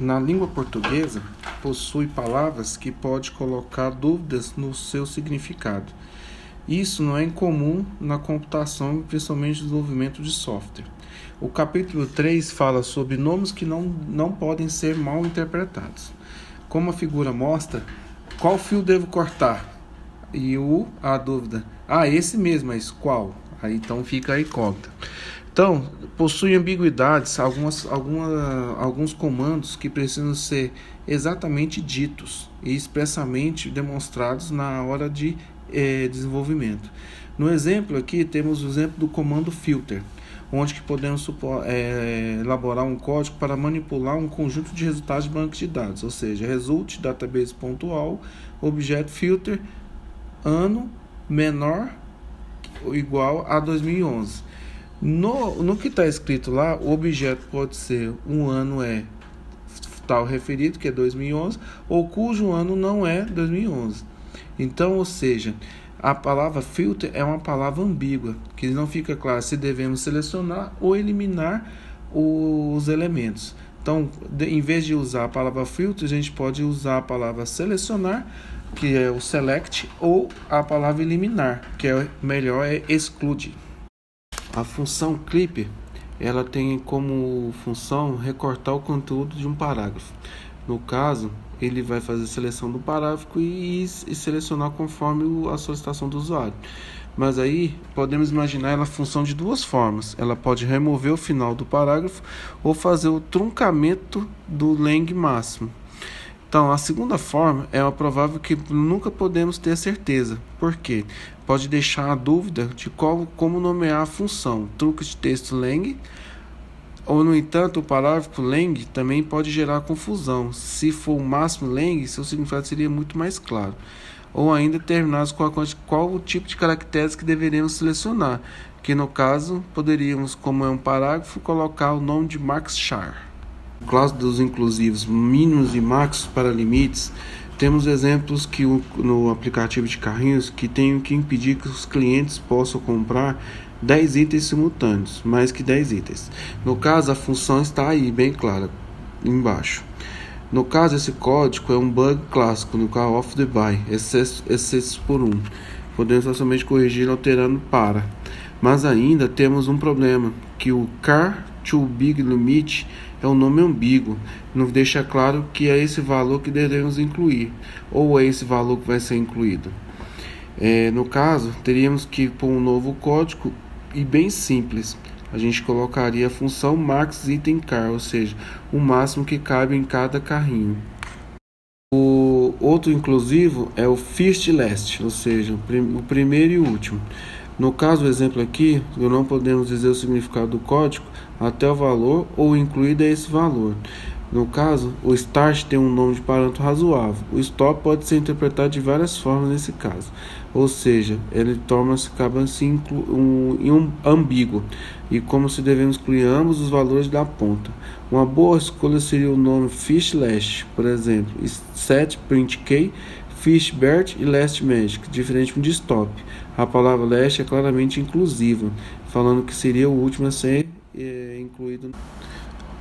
na língua portuguesa, possui palavras que pode colocar dúvidas no seu significado. Isso não é incomum na computação, principalmente no desenvolvimento de software. O capítulo 3 fala sobre nomes que não podem ser mal interpretados. Como a figura mostra, qual fio devo cortar? E a dúvida, esse mesmo, mas qual? Aí então fica a incógnita. Então, possui ambiguidades, alguns comandos que precisam ser exatamente ditos e expressamente demonstrados na hora de desenvolvimento. No exemplo aqui, temos o exemplo do comando filter, onde que podemos elaborar um código para manipular um conjunto de resultados de banco de dados, ou seja, result database.all, objeto filter, ano menor ou igual a 2011. No que está escrito lá, o objeto pode ser um ano tal referido, que é 2011, ou cujo ano não é 2011. Então, ou seja, a palavra filter é uma palavra ambígua, que não fica claro se devemos selecionar ou eliminar os elementos. Então, em vez de usar a palavra filter, a gente pode usar a palavra selecionar, que é o select, ou a palavra eliminar, que é exclude. A função clip, ela tem como função recortar o conteúdo de um parágrafo. No caso, ele vai fazer a seleção do parágrafo e selecionar conforme a solicitação do usuário. Mas aí podemos imaginar ela a função de duas formas. Ela pode remover o final do parágrafo ou fazer o truncamento do len máximo. Então, a segunda forma é uma provável que nunca podemos ter certeza. Por quê? Pode deixar a dúvida de como nomear a função truque de texto len, ou, no entanto, o parágrafo len também pode gerar confusão. Se for o máximo len, seu significado seria muito mais claro. Ou ainda terminados com qual o tipo de caracteres que deveremos selecionar, que no caso poderíamos, como é um parágrafo, colocar o nome de Max Char. No caso dos inclusivos mínimos e máximos para limites, temos exemplos que no aplicativo de carrinhos que tem que impedir que os clientes possam comprar 10 itens simultâneos, mais que 10 itens. No caso, a função está aí, bem clara, embaixo. No caso, esse código é um bug clássico, no qual off the by, excesso por 1. Podemos facilmente corrigir alterando para. Mas ainda temos um problema, que o car to big limit é um nome ambíguo, não deixa claro que é esse valor que devemos incluir, ou é esse valor que vai ser incluído. No caso, teríamos que pôr um novo código e bem simples. A gente colocaria a função max item car, ou seja, o máximo que cabe em cada carrinho. O outro inclusivo é o first e last, ou seja, o primeiro e o último. No caso do exemplo aqui, não podemos dizer o significado do código até o valor ou incluído é esse valor. No caso, o start tem um nome de parâmetro razoável. O stop pode ser interpretado de várias formas nesse caso. Ou seja, ele acaba assim ambíguo e como se devemos incluir ambos os valores da ponta. Uma boa escolha seria o nome fish last, por exemplo, set print key, fish bert e last magic, diferente de stop. A palavra last é claramente inclusiva, falando que seria o último a ser incluído.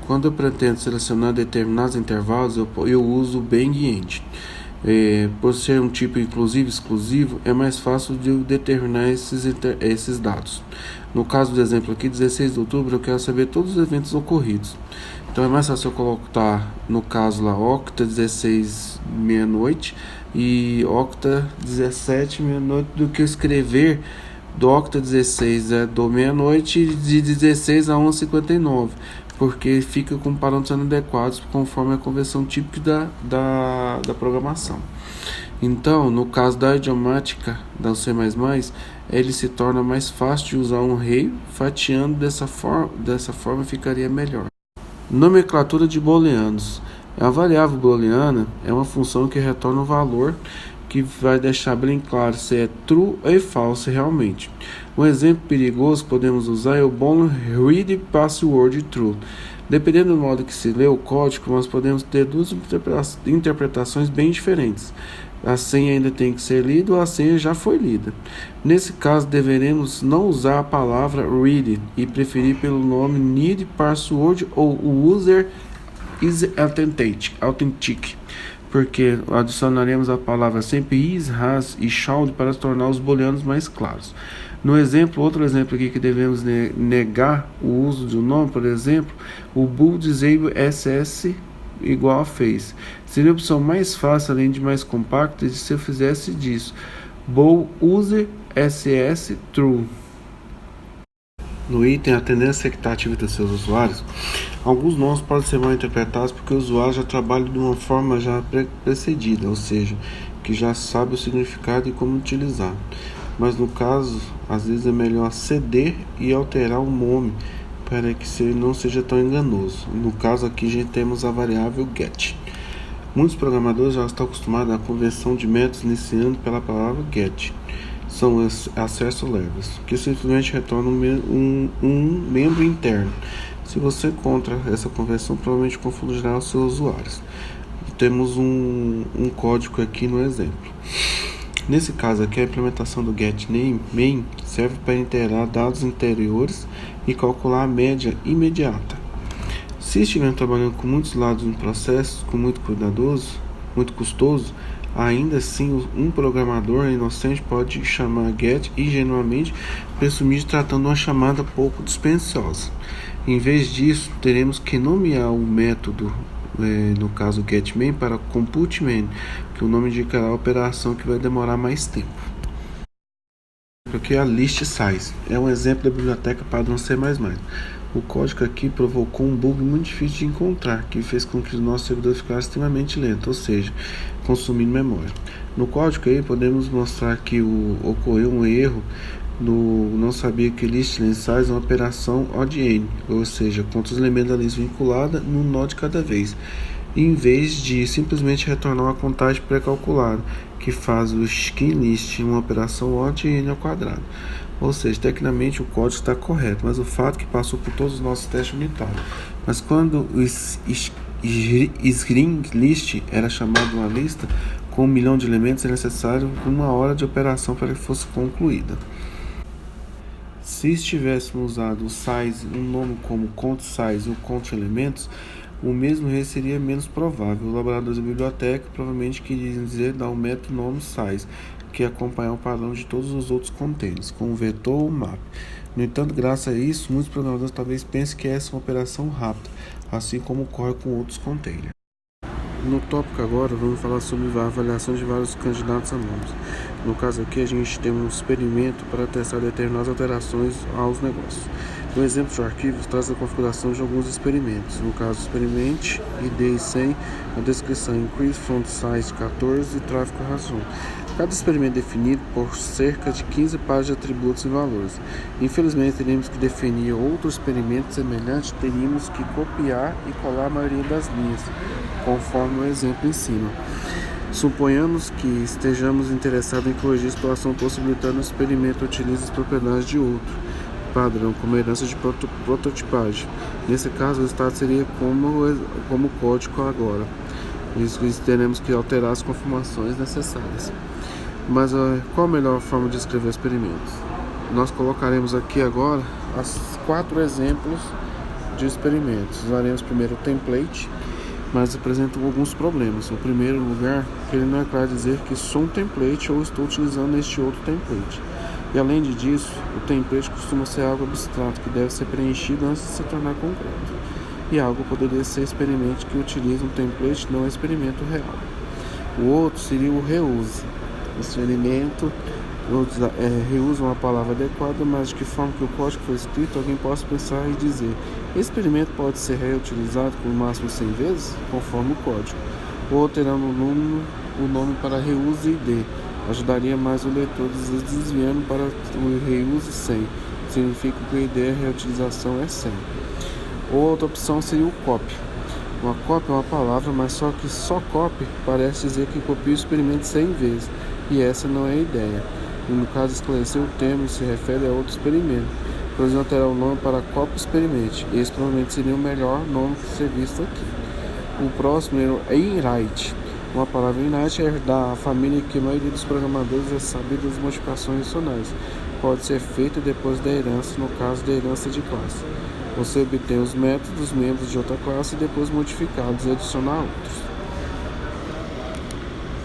Quando eu pretendo selecionar determinados intervalos, eu uso o bang end. Por ser um tipo inclusivo exclusivo, é mais fácil de determinar esses dados. No caso do exemplo aqui, 16 de outubro, eu quero saber todos os eventos ocorridos. Então é mais fácil eu colocar, no caso lá, octa 16 meia-noite e octa 17 meia-noite do que escrever do octa 16 do meia-noite de 16 a 11h59. Porque fica com parâmetros inadequados conforme a convenção típica da programação. Então, no caso da idiomática da C++, ele se torna mais fácil de usar um array, fatiando dessa forma ficaria melhor. Nomenclatura de booleanos. A variável booleana é uma função que retorna um valor que vai deixar bem claro se é true ou false realmente. Um exemplo perigoso que podemos usar é o boolean read password true. Dependendo do modo que se lê o código, nós podemos ter duas interpretações bem diferentes. A senha ainda tem que ser lida ou a senha já foi lida. Nesse caso, deveremos não usar a palavra read e preferir pelo nome need password ou user is authentic, porque adicionaremos a palavra sempre is, has e shall para tornar os booleanos mais claros. Outro exemplo aqui que devemos negar o uso de um nome, por exemplo, o bool disable ss igual a face. Seria a opção mais fácil, além de mais compacta, se eu fizesse disso. Bool user ss true. No item a tendência expectativa dos seus usuários, alguns nomes podem ser mal interpretados porque o usuário já trabalha de uma forma já precedida, ou seja, que já sabe o significado e como utilizar. Mas no caso, às vezes é melhor ceder e alterar o nome para que não seja tão enganoso. No caso aqui, já temos a variável get. Muitos programadores já estão acostumados à conversão de métodos iniciando pela palavra get. São acesso levels, que simplesmente retornam um membro interno. Se você encontra essa conversão, provavelmente confundirá os seus usuários. Temos um código aqui no exemplo. Nesse caso aqui, a implementação do getName main serve para integrar dados anteriores e calcular a média imediata. Se estiver trabalhando com muitos lados no processo, muito custoso, ainda assim um programador inocente pode chamar get e genuinamente presumir tratando uma chamada pouco dispendiosa. Em vez disso, teremos que nomear o método, no caso getMain, para computeMain, que o nome indicará a operação que vai demorar mais tempo. Aqui é a list size, é um exemplo da biblioteca padrão C++. O código aqui provocou um bug muito difícil de encontrar, que fez com que o nosso servidor ficasse extremamente lento, ou seja, consumindo memória. No código aí podemos mostrar que ocorreu um erro não sabia que list size é uma operação odd-n, ou seja, conta os elementos da lista vinculada num nó de cada vez, em vez de simplesmente retornar uma contagem pré-calculada, que faz o skin list uma operação odd-n ao quadrado. Ou seja, tecnicamente o código está correto, mas o fato é que passou por todos os nossos testes unitários. Mas quando o string list era chamado de uma lista com 1 milhão de elementos, é necessário 1 hora de operação para que fosse concluída. Se estivéssemos usado o size, um nome como count size ou count elementos, o mesmo erro seria menos provável. Os elaboradores da biblioteca provavelmente queriam dizer dar um método nome size, que acompanhar o padrão de todos os outros containers, como vetor ou map. No entanto, graças a isso, muitos programadores talvez pensem que essa é uma operação rápida, assim como ocorre com outros containers. No tópico agora, vamos falar sobre a avaliação de vários candidatos a nomes. No caso aqui, a gente tem um experimento para testar determinadas alterações aos negócios. Um exemplo de arquivo traz a configuração de alguns experimentos. No caso, experimente, ID 100, a descrição increase font size 14 e tráfego razão. Cada experimento é definido por cerca de 15 páginas de atributos e valores. Infelizmente, teríamos que definir outro experimento semelhante, teríamos que copiar e colar a maioria das linhas, conforme o exemplo em cima. Suponhamos que estejamos interessados em corrigir a situação possibilitando o experimento utilize as propriedades de outro padrão, como herança de prototipagem. Nesse caso, o resultado seria como o código agora. Isso teremos que alterar as confirmações necessárias. Mas qual a melhor forma de escrever experimentos? Nós colocaremos aqui agora os 4 exemplos de experimentos. Usaremos primeiro o template, mas apresentam alguns problemas. No primeiro lugar, ele não é claro dizer que sou um template ou estou utilizando este outro template. E além disso, o template costuma ser algo abstrato que deve ser preenchido antes de se tornar concreto. E algo poderia ser experimento que utiliza um template, não é experimento real. O outro seria o reuse. O experimento reusa uma palavra adequada, mas de que forma que o código foi escrito, alguém possa pensar e dizer: esse experimento pode ser reutilizado por no máximo 100 vezes, conforme o código. Ou alterando o nome para reuse ID. Ajudaria mais o leitor desviando para o reuse 100. Significa que a ideia de reutilização é 100. Outra opção seria o copy. Uma cópia é uma palavra, mas só copy parece dizer que copia o experimento 100 vezes, e essa não é a ideia. E no caso, esclarecer o termo se refere a outro experimento. Por exemplo, alterar o nome para copy experiment. Esse provavelmente seria o melhor nome que ser visto aqui. O próximo é inwrite. Uma palavra inwrite é da família que a maioria dos programadores já sabe das modificações adicionais. pode ser feita depois da herança, no caso da herança de classe. Você obtém os métodos dos membros de outra classe e depois modificá-los e adicionar outros.